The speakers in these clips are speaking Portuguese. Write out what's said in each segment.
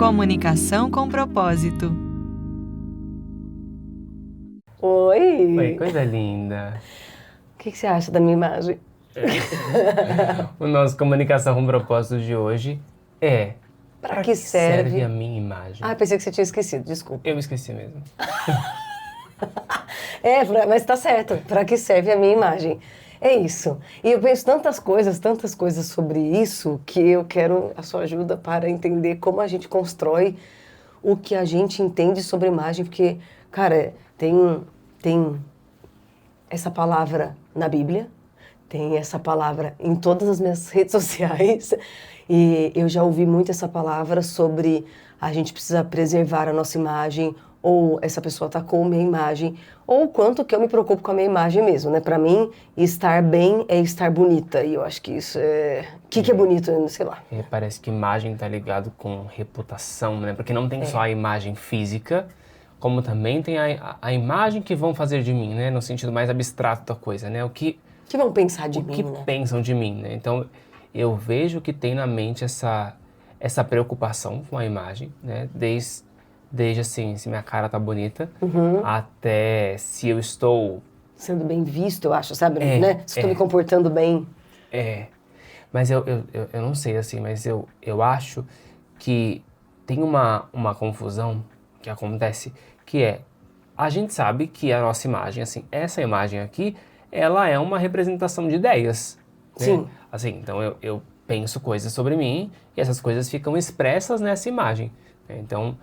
Comunicação com propósito. Oi! Oi, coisa linda. O que você acha da minha imagem? O nosso Comunicação com Propósito de hoje é... Pra que serve a minha imagem? Ah, pensei que você tinha esquecido, desculpa. Eu esqueci mesmo. Mas tá certo. Pra que serve a minha imagem? É isso. E eu penso tantas coisas sobre isso, que eu quero a sua ajuda para entender como a gente constrói o que a gente entende sobre imagem, porque, cara, tem essa palavra na Bíblia, tem essa palavra em todas as minhas redes sociais, e eu já ouvi muito essa palavra sobre a gente precisa preservar a nossa imagem, ou essa pessoa atacou minha imagem, ou o quanto que eu me preocupo com a minha imagem mesmo, né? Pra mim, estar bem é estar bonita, e eu acho que isso é... O que é bonito, sei lá. Parece que imagem tá ligado com reputação, né? Porque não tem só a imagem física, como também tem a imagem que vão fazer de mim, né? No sentido mais abstrato da coisa, né? O que vão pensar de mim, que né? pensam de mim, né? Então, eu vejo que tem na mente essa preocupação com a imagem, né? Desde assim, se minha cara tá bonita, até se eu estou... Sendo bem visto, eu acho, sabe? Né? Se estou me comportando bem. Mas eu não sei, assim, mas eu acho que tem uma confusão que acontece, que é, a gente sabe que a nossa imagem, assim, essa imagem aqui, ela é uma representação de ideias. Né? Sim. Assim, então eu penso coisas sobre mim e essas coisas ficam expressas nessa imagem. Né? Então,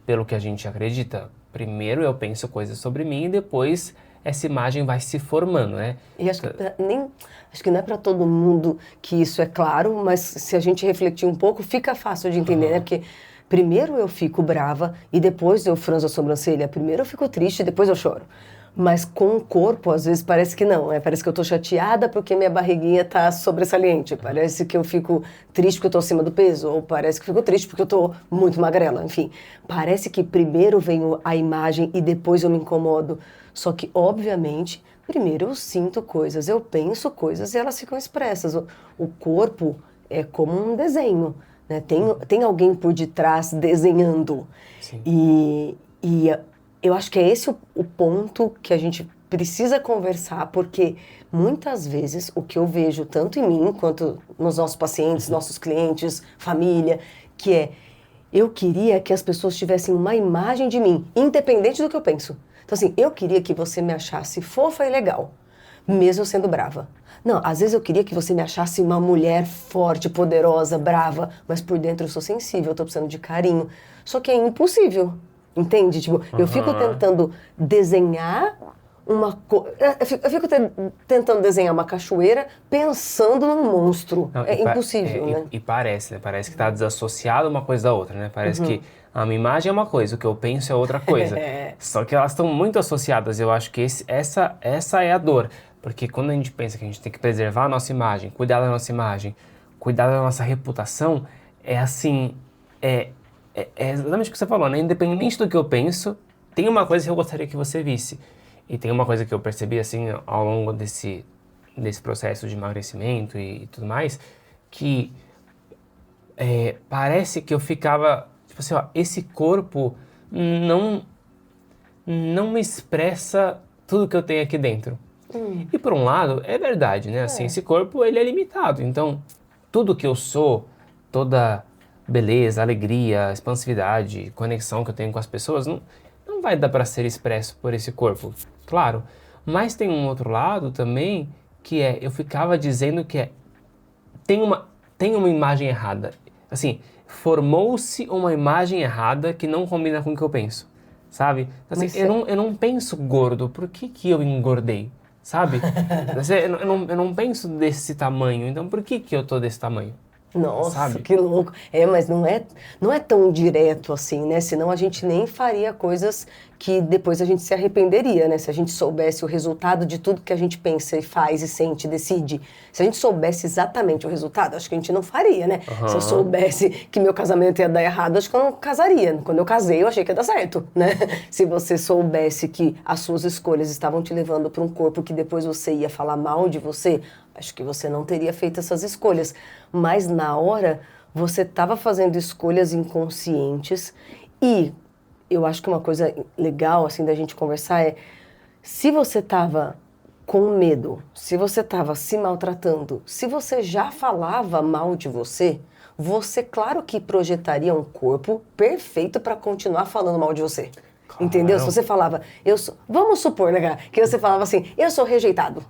pelo que a gente acredita, primeiro eu penso coisas sobre mim e depois essa imagem vai se formando, né? E acho que não é para todo mundo que isso é claro, mas se a gente refletir um pouco, fica fácil de entender, né? Porque primeiro eu fico brava e depois eu franzo a sobrancelha. Primeiro eu fico triste e depois eu choro. Mas com o corpo, às vezes, parece que não. Parece que eu tô chateada porque minha barriguinha tá sobressalente. Parece que eu fico triste porque eu tô acima do peso. Ou parece que eu fico triste porque eu tô muito magrela. Enfim, parece que primeiro vem a imagem e depois eu me incomodo. Só que, obviamente, primeiro eu sinto coisas, eu penso coisas e elas ficam expressas. O corpo é como um desenho, né? Tem alguém por detrás desenhando. Sim. E eu acho que é esse o ponto que a gente precisa conversar, porque muitas vezes o que eu vejo tanto em mim quanto nos nossos pacientes, nossos clientes, família, que é, eu queria que as pessoas tivessem uma imagem de mim, independente do que eu penso. Então assim, eu queria que você me achasse fofa e legal, mesmo sendo brava. Não, às vezes eu queria que você me achasse uma mulher forte, poderosa, brava, mas por dentro eu sou sensível, eu tô precisando de carinho. Só que é impossível. Entende? Tipo, eu fico tentando desenhar eu fico tentando desenhar uma cachoeira pensando num monstro. Não, É impossível, né? E parece, né? Parece que tá desassociado uma coisa da outra, né? Parece que a minha imagem é uma coisa, o que eu penso é outra coisa. Só que elas estão muito associadas. Eu acho que essa é a dor. Porque quando a gente pensa que a gente tem que preservar a nossa imagem, cuidar da nossa imagem, cuidar da nossa reputação, é assim... É exatamente o que você falou, né? Independente do que eu penso, tem uma coisa que eu gostaria que você visse. E tem uma coisa que eu percebi, assim, ao longo desse processo de emagrecimento e tudo mais, que parece que eu ficava, tipo assim, ó, esse corpo não me expressa tudo que eu tenho aqui dentro. E por um lado, é verdade, né? Assim, esse corpo, ele é limitado. Então, tudo que eu sou, toda beleza, alegria, expansividade, conexão que eu tenho com as pessoas, não vai dar para ser expresso por esse corpo, claro. Mas tem um outro lado também, que eu ficava dizendo que tem uma imagem errada. Assim, formou-se uma imagem errada que não combina com o que eu penso, sabe? Assim, eu não penso gordo, por que eu engordei, sabe? eu não penso desse tamanho, então por que eu tô desse tamanho? Nossa, sabe? que louco. Mas não é tão direto assim, né? Senão a gente nem faria coisas que depois a gente se arrependeria, né? Se a gente soubesse o resultado de tudo que a gente pensa e faz e sente, decide. Se a gente soubesse exatamente o resultado, acho que a gente não faria, né? Se eu soubesse que meu casamento ia dar errado, acho que eu não casaria. Quando eu casei, eu achei que ia dar certo, né? Se você soubesse que as suas escolhas estavam te levando para um corpo que depois você ia falar mal de você, acho que você não teria feito essas escolhas. Mas na hora, você estava fazendo escolhas inconscientes e eu acho que uma coisa legal, assim, da gente conversar é se você estava com medo, se você estava se maltratando, se você já falava mal de você, você, claro que projetaria um corpo perfeito para continuar falando mal de você. Claro. Entendeu? Se você falava, vamos supor, né, cara, que você falava assim, eu sou rejeitado.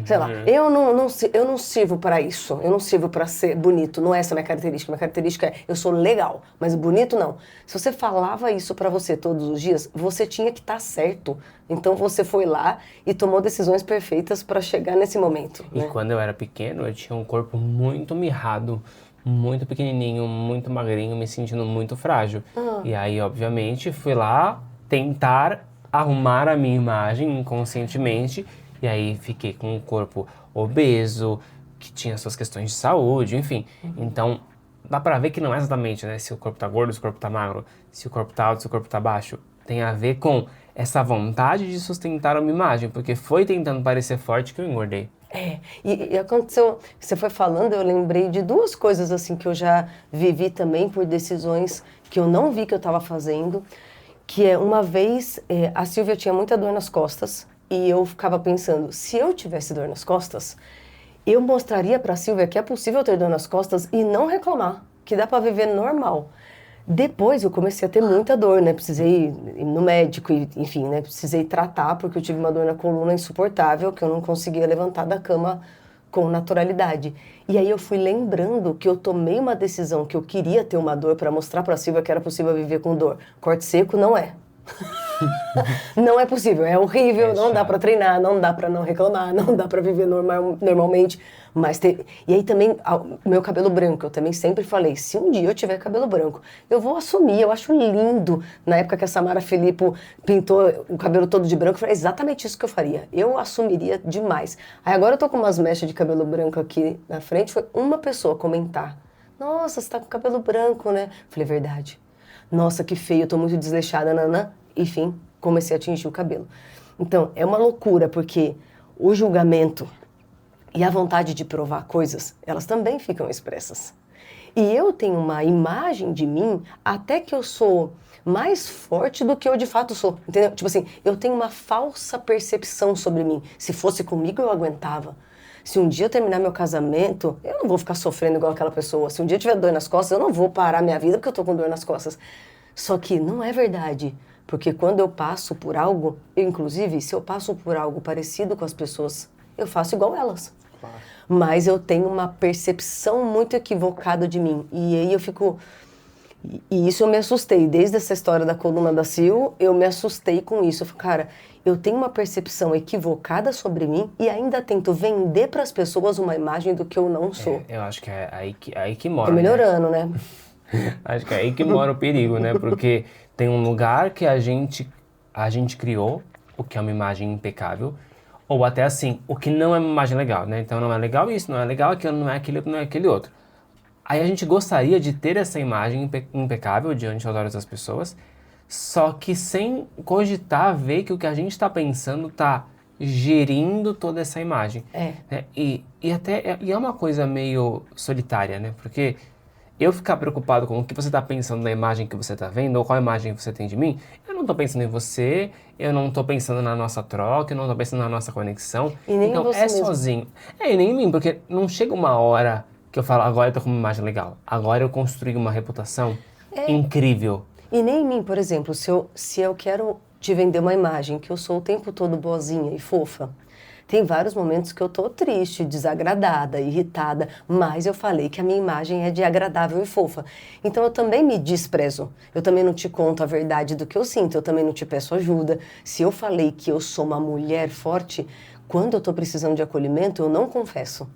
Sei lá, eu não sirvo para isso, eu não sirvo para ser bonito, não é essa a minha característica é, eu sou legal, mas bonito não. Se você falava isso para você todos os dias, você tinha que estar certo. Então você foi lá e tomou decisões perfeitas para chegar nesse momento. E Né? quando eu era pequeno, eu tinha um corpo muito mirrado, muito pequenininho, muito magrinho, me sentindo muito frágil. E aí, obviamente, fui lá tentar arrumar a minha imagem inconscientemente. E aí fiquei com um corpo obeso, que tinha suas questões de saúde, enfim. Então, dá pra ver que não é exatamente, né, se o corpo tá gordo, se o corpo tá magro, se o corpo tá alto, se o corpo tá baixo. Tem a ver com essa vontade de sustentar uma imagem, porque foi tentando parecer forte que eu engordei. E aconteceu, você foi falando, eu lembrei de duas coisas assim que eu já vivi também por decisões que eu não vi que eu estava fazendo, que é uma vez, a Silvia tinha muita dor nas costas, e eu ficava pensando, se eu tivesse dor nas costas, eu mostraria para a Silvia que é possível ter dor nas costas e não reclamar, que dá para viver normal. Depois eu comecei a ter muita dor, né? Precisei ir no médico, enfim, né? Precisei tratar porque eu tive uma dor na coluna insuportável que eu não conseguia levantar da cama com naturalidade. E aí eu fui lembrando que eu tomei uma decisão que eu queria ter uma dor para mostrar para a Silvia que era possível viver com dor. Corte seco não é. Não é possível, é horrível, não dá pra treinar, não dá pra não reclamar, não dá pra viver normalmente, mas e aí também, o meu cabelo branco, eu também sempre falei, se um dia eu tiver cabelo branco, eu vou assumir, eu acho lindo. Na época que a Samara Filippo pintou o cabelo todo de branco, eu falei, exatamente isso que eu faria, eu assumiria demais. Aí agora eu tô com umas mechas de cabelo branco aqui na frente, foi uma pessoa comentar, nossa, você tá com cabelo branco, né? Falei, verdade. Nossa, que feio, eu tô muito desleixada, nanã. Enfim, comecei a atingir o cabelo. Então, é uma loucura, porque o julgamento e a vontade de provar coisas, elas também ficam expressas. E eu tenho uma imagem de mim, até que eu sou mais forte do que eu de fato sou, entendeu? Tipo assim, eu tenho uma falsa percepção sobre mim. Se fosse comigo, eu aguentava. Se um dia eu terminar meu casamento, eu não vou ficar sofrendo igual aquela pessoa. Se um dia eu tiver dor nas costas, eu não vou parar minha vida porque eu tô com dor nas costas. Só que não é verdade. Porque quando eu passo por algo, inclusive, se eu passo por algo parecido com as pessoas, eu faço igual elas. Claro. Mas eu tenho uma percepção muito equivocada de mim. E aí eu fico... E isso eu me assustei. Desde essa história da coluna da Sil, eu me assustei com isso. Eu falei, cara, eu tenho uma percepção equivocada sobre mim e ainda tento vender para as pessoas uma imagem do que eu não sou. Eu acho que é aí que mora. Tô melhorando, né? Acho que é aí que mora o perigo, né? Porque tem um lugar que a gente criou, o que é uma imagem impecável, ou até assim, o que não é uma imagem legal, né? Então não é legal isso, não é legal aquilo, não é aquele outro, não é aquele outro. Aí a gente gostaria de ter essa imagem impecável diante dos olhos das pessoas, só que sem cogitar ver que o que a gente está pensando está gerindo toda essa imagem. Né? E é uma coisa meio solitária, né? Porque eu ficar preocupado com o que você está pensando na imagem que você está vendo, ou qual imagem você tem de mim, eu não estou pensando em você, eu não estou pensando na nossa troca, eu não estou pensando na nossa conexão. E nem então em você mesmo. sozinho. E nem em mim, porque não chega uma hora que eu falo, agora eu tô com uma imagem legal, agora eu construí uma reputação incrível. E nem em mim, por exemplo, se eu quero te vender uma imagem que eu sou o tempo todo boazinha e fofa, tem vários momentos que eu tô triste, desagradada, irritada, mas eu falei que a minha imagem é de agradável e fofa. Então eu também me desprezo. Eu também não te conto a verdade do que eu sinto, eu também não te peço ajuda. Se eu falei que eu sou uma mulher forte, quando eu tô precisando de acolhimento, eu não confesso.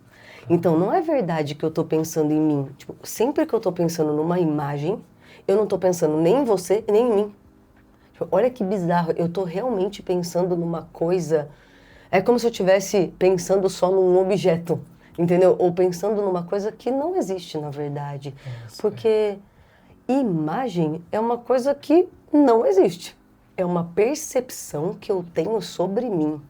Então não é verdade que eu tô pensando em mim. Tipo, sempre que eu tô pensando numa imagem, eu não tô pensando nem em você, nem em mim. Tipo, olha que bizarro, eu tô realmente pensando numa coisa... É como se eu estivesse pensando só num objeto, entendeu? Ou pensando numa coisa que não existe, na verdade. Porque imagem é uma coisa que não existe. É uma percepção que eu tenho sobre mim.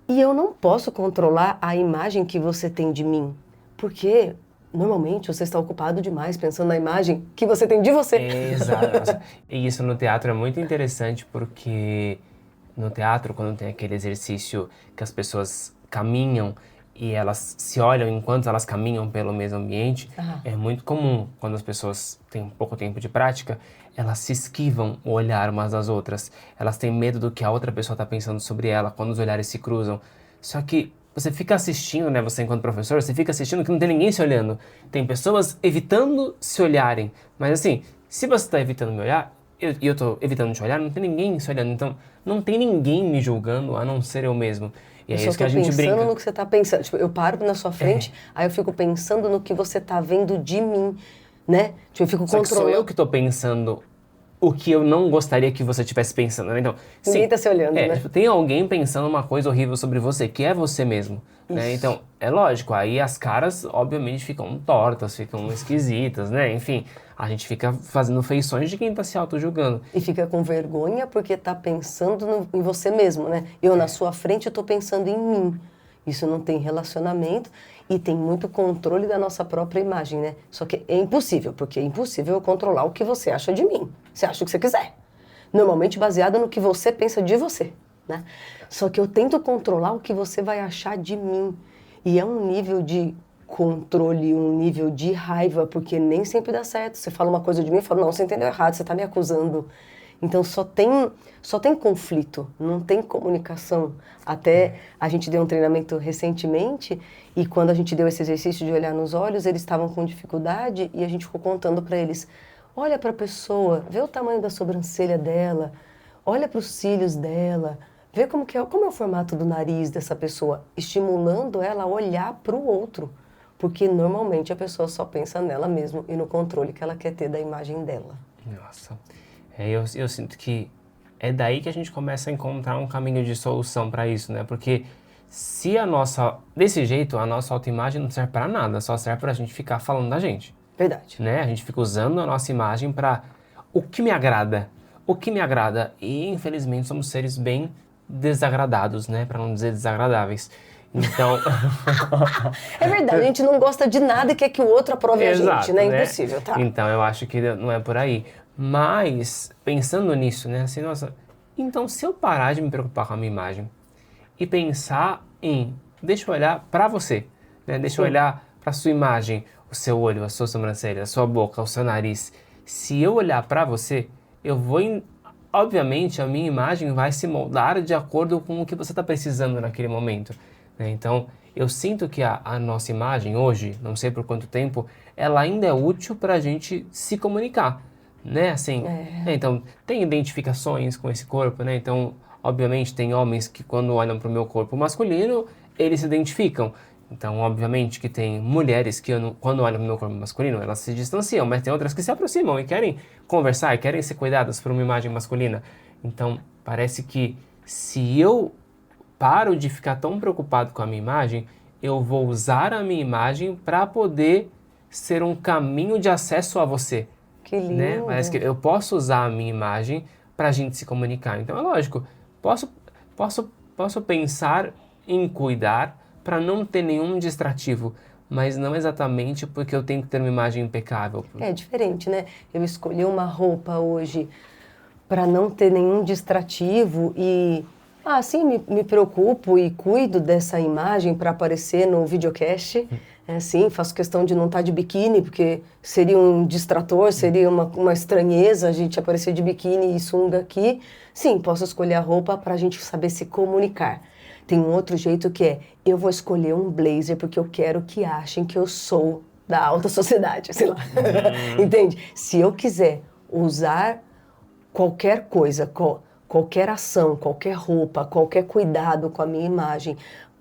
E eu não posso controlar a imagem que você tem de mim. Porque normalmente você está ocupado demais pensando na imagem que você tem de você. Exato. E isso no teatro é muito interessante porque no teatro, quando tem aquele exercício que as pessoas caminham e elas se olham enquanto elas caminham pelo mesmo ambiente, é muito comum, quando as pessoas têm pouco tempo de prática, elas se esquivam o olhar umas das outras. Elas têm medo do que a outra pessoa está pensando sobre ela quando os olhares se cruzam. Só que você fica assistindo, né? Você enquanto professor, você fica assistindo que não tem ninguém se olhando. Tem pessoas evitando se olharem. Mas assim, se você está evitando me olhar, e eu estou evitando te olhar, não tem ninguém se olhando. Então, não tem ninguém me julgando a não ser eu mesmo. E é isso que a gente brinca. Eu só tô pensando no que você tá pensando. Tipo, eu paro na sua frente, aí eu fico pensando no que você tá vendo de mim, né? Tipo, eu fico Só que controlando. sou eu que tô pensando o que eu não gostaria que você estivesse pensando, né? Então, Ninguém tá se olhando, né? tipo, tem alguém pensando uma coisa horrível sobre você, que é você mesmo, né? Então, é lógico, aí as caras, obviamente, ficam tortas, ficam esquisitas, né? Enfim, a gente fica fazendo feições de quem tá se auto-julgando. E fica com vergonha porque tá pensando em você mesmo, né? Eu na sua frente, eu tô pensando em mim. Isso não tem relacionamento e tem muito controle da nossa própria imagem, né? Só que é impossível, porque é impossível eu controlar o que você acha de mim. Você acha o que você quiser. Normalmente baseado no que você pensa de você, né? Só que eu tento controlar o que você vai achar de mim. E é um nível de controle, um nível de raiva, porque nem sempre dá certo. Você fala uma coisa de mim e fala, não, você entendeu errado, você tá me acusando. Então só tem conflito, não tem comunicação. Até a gente deu um treinamento recentemente e quando a gente deu esse exercício de olhar nos olhos, eles estavam com dificuldade e a gente ficou contando para eles, olha para a pessoa, vê o tamanho da sobrancelha dela, olha para os cílios dela, vê como é o formato do nariz dessa pessoa, estimulando ela a olhar para o outro, porque normalmente a pessoa só pensa nela mesma e no controle que ela quer ter da imagem dela. Nossa, eu sinto que é daí que a gente começa a encontrar um caminho de solução para isso, né? Porque se desse jeito, a nossa autoimagem não serve para nada, só serve pra gente ficar falando da gente. Verdade. Né? A gente fica usando a nossa imagem para o que me agrada. O que me agrada. E, infelizmente, somos seres bem desagradados, né? Para não dizer desagradáveis. Então... É verdade, a gente não gosta de nada e quer que o outro aprove Exato, a gente, né? né? Impossível, tá? Então, eu acho que não é por aí. Mas, pensando nisso, né? Assim, nossa... Então, se eu parar de me preocupar com a minha imagem e pensar deixa eu olhar para você, né? Deixa eu olhar para sua imagem, o seu olho, a sua sobrancelha, a sua boca, o seu nariz. Se eu olhar para você, eu vou... Obviamente, a minha imagem vai se moldar de acordo com o que você está precisando naquele momento, né? Então, eu sinto que a nossa imagem hoje, não sei por quanto tempo, ela ainda é útil para a gente se comunicar, né? Assim, então, tem identificações com esse corpo, né? Então, obviamente, tem homens que quando olham para o meu corpo masculino, eles se identificam. Então, obviamente que tem mulheres que quando olham para o meu corpo masculino, elas se distanciam, mas tem outras que se aproximam e querem conversar, e querem ser cuidadas por uma imagem masculina. Então, parece que se eu paro de ficar tão preocupado com a minha imagem, eu vou usar a minha imagem para poder ser um caminho de acesso a você. Que lindo. Né? Parece que eu posso usar a minha imagem para a gente se comunicar. Então, é lógico, posso pensar em cuidar para não ter nenhum distrativo, mas não exatamente porque eu tenho que ter uma imagem impecável. É diferente, né? Eu escolhi uma roupa hoje para não ter nenhum distrativo e sim, me preocupo e cuido dessa imagem para aparecer no videocast. Sim, faço questão de não estar de biquíni, porque seria um distrator, seria uma estranheza a gente aparecer de biquíni e sunga aqui. Sim, posso escolher a roupa para a gente saber se comunicar. Tem um outro jeito que eu vou escolher um blazer porque eu quero que achem que eu sou da alta sociedade, sei lá. Entende? Se eu quiser usar qualquer coisa, qualquer ação, qualquer roupa, qualquer cuidado com a minha imagem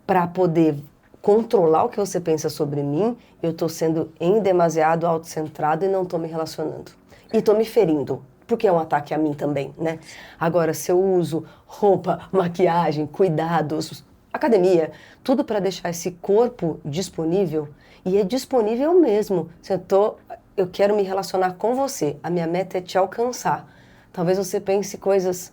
para poder controlar o que você pensa sobre mim, eu estou sendo em demasiado autocentrado e não estou me relacionando. E estou me ferindo. Porque é um ataque a mim também, né? Agora, se eu uso roupa, maquiagem, cuidados, academia, tudo para deixar esse corpo disponível, e é disponível mesmo. Eu quero me relacionar com você, a minha meta é te alcançar. Talvez você pense coisas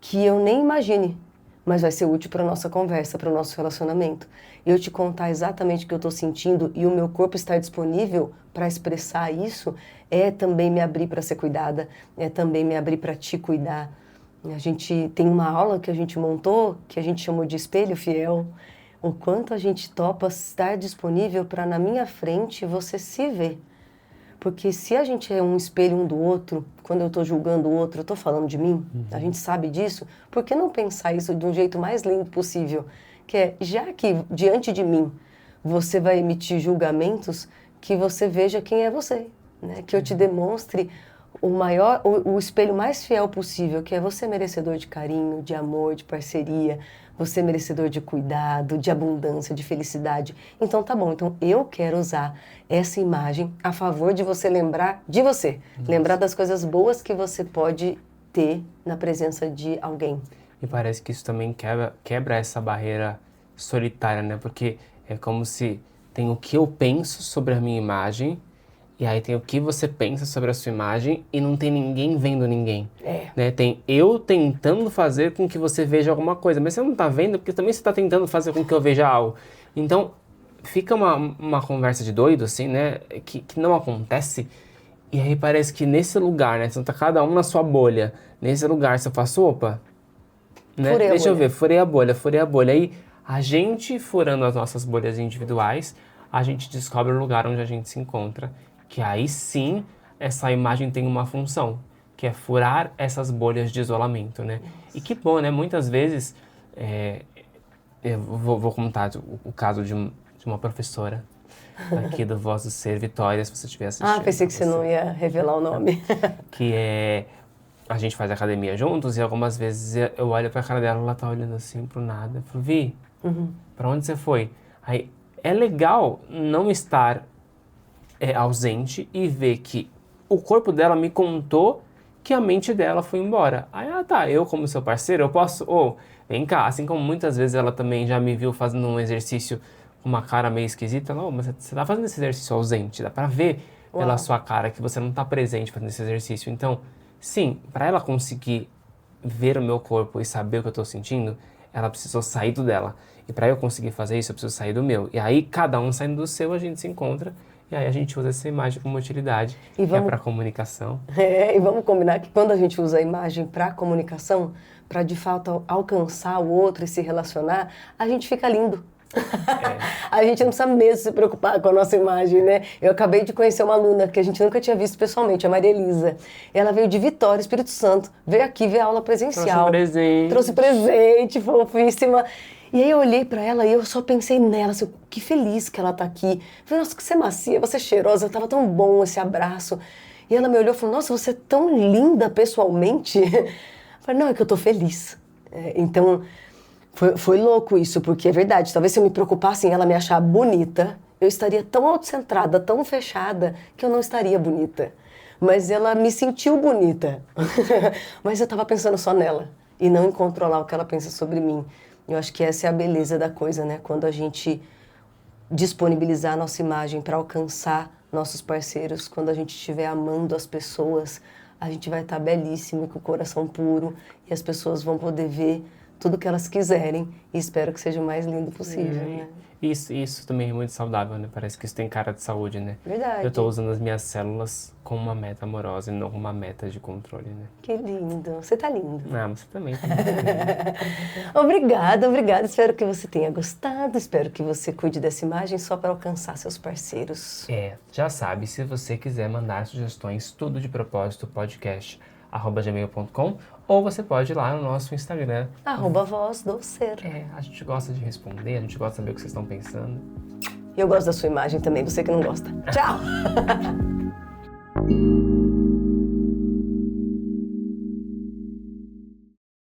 que eu nem imagine, mas vai ser útil para nossa conversa, para o nosso relacionamento. Eu te contar exatamente o que eu estou sentindo e o meu corpo estar disponível para expressar isso é também me abrir para ser cuidada, é também me abrir para te cuidar. A gente tem uma aula que a gente montou, que a gente chamou de espelho fiel, o quanto a gente topa estar disponível para na minha frente você se ver. Porque se a gente é um espelho um do outro, quando eu estou julgando o outro, eu estou falando de mim, a gente sabe disso, por que não pensar isso de um jeito mais lindo possível? Que é, já que diante de mim você vai emitir julgamentos, que você veja quem é você, né? Que eu te demonstre o espelho mais fiel possível, que é você merecedor de carinho, de amor, de parceria, você merecedor de cuidado, de abundância, de felicidade. Então tá bom, então eu quero usar essa imagem a favor de você lembrar de você. Nossa. Lembrar das coisas boas que você pode ter na presença de alguém. E parece que isso também quebra essa barreira solitária, né? Porque é como se tem o que eu penso sobre a minha imagem, e aí tem o que você pensa sobre a sua imagem e não tem ninguém vendo ninguém. Né? Tem eu tentando fazer com que você veja alguma coisa, mas você não tá vendo porque também você tá tentando fazer com que eu veja algo. Então, fica uma conversa de doido, assim, né? Que não acontece. E aí parece que nesse lugar, né? Então tá cada um na sua bolha. Nesse lugar você faço, opa, né? Deixa eu ver, furei a bolha. Aí a gente furando as nossas bolhas individuais, a gente descobre o lugar onde a gente se encontra. Que aí sim, essa imagem tem uma função, que é furar essas bolhas de isolamento, né? Nossa. E que bom, né? Muitas vezes, eu vou contar o caso de uma professora aqui do Voz do Ser, Vitória, se você estiver assistindo. Ah, pensei que você não ia revelar o nome. Que a gente faz academia juntos e algumas vezes eu olho pra cara dela, ela tá olhando assim pro nada. Eu falo, Vi, pra onde você foi? Aí, é legal não estar ausente e ver que o corpo dela me contou que a mente dela foi embora. Aí, eu como seu parceiro, eu posso... vem cá, assim como muitas vezes ela também já me viu fazendo um exercício com uma cara meio esquisita, não, mas você tá fazendo esse exercício ausente, dá pra ver pela sua cara que você não tá presente fazendo esse exercício. Então, sim, pra ela conseguir ver o meu corpo e saber o que eu tô sentindo, ela precisou sair do dela. E pra eu conseguir fazer isso, eu preciso sair do meu. E aí, cada um saindo do seu, a gente se encontra. E aí a gente usa essa imagem como utilidade, que é para comunicação. E vamos combinar que quando a gente usa a imagem para comunicação, para de fato alcançar o outro e se relacionar, a gente fica lindo. A gente não precisa mesmo se preocupar com a nossa imagem, né? Eu acabei de conhecer uma aluna que a gente nunca tinha visto pessoalmente, a Maria Elisa. Ela veio de Vitória, Espírito Santo, veio aqui ver a aula presencial. Trouxe presente, fofíssima. E aí eu olhei pra ela e eu só pensei nela, assim, que feliz que ela tá aqui. Falei, nossa, que você é macia, você é cheirosa, tava tão bom esse abraço. E ela me olhou e falou, nossa, você é tão linda pessoalmente. Eu falei, não, é que eu tô feliz. Então, foi louco isso, porque é verdade, talvez se eu me preocupasse em ela me achar bonita, eu estaria tão autocentrada, tão fechada, que eu não estaria bonita. Mas ela me sentiu bonita. Mas eu tava pensando só nela e não em controlar o que ela pensa sobre mim. Eu acho que essa é a beleza da coisa, né? Quando a gente disponibilizar a nossa imagem para alcançar nossos parceiros, quando a gente estiver amando as pessoas, a gente vai estar belíssimo e com o coração puro e as pessoas vão poder ver tudo que elas quiserem e espero que seja o mais lindo possível, né? Isso também é muito saudável, né? Parece que isso tem cara de saúde, né? Verdade. Eu tô usando as minhas células como uma meta amorosa e não como uma meta de controle, né? Que lindo. Você tá lindo. Mas você também tá lindo. Obrigada. Espero que você tenha gostado. Espero que você cuide dessa imagem só para alcançar seus parceiros. Já sabe, se você quiser mandar sugestões, tudo de propósito, podcast@gmail.com, ou você pode ir lá no nosso Instagram. @Voz do Ser. A gente gosta de responder, a gente gosta de saber o que vocês estão pensando. E eu gosto da sua imagem também, você que não gosta. Tchau!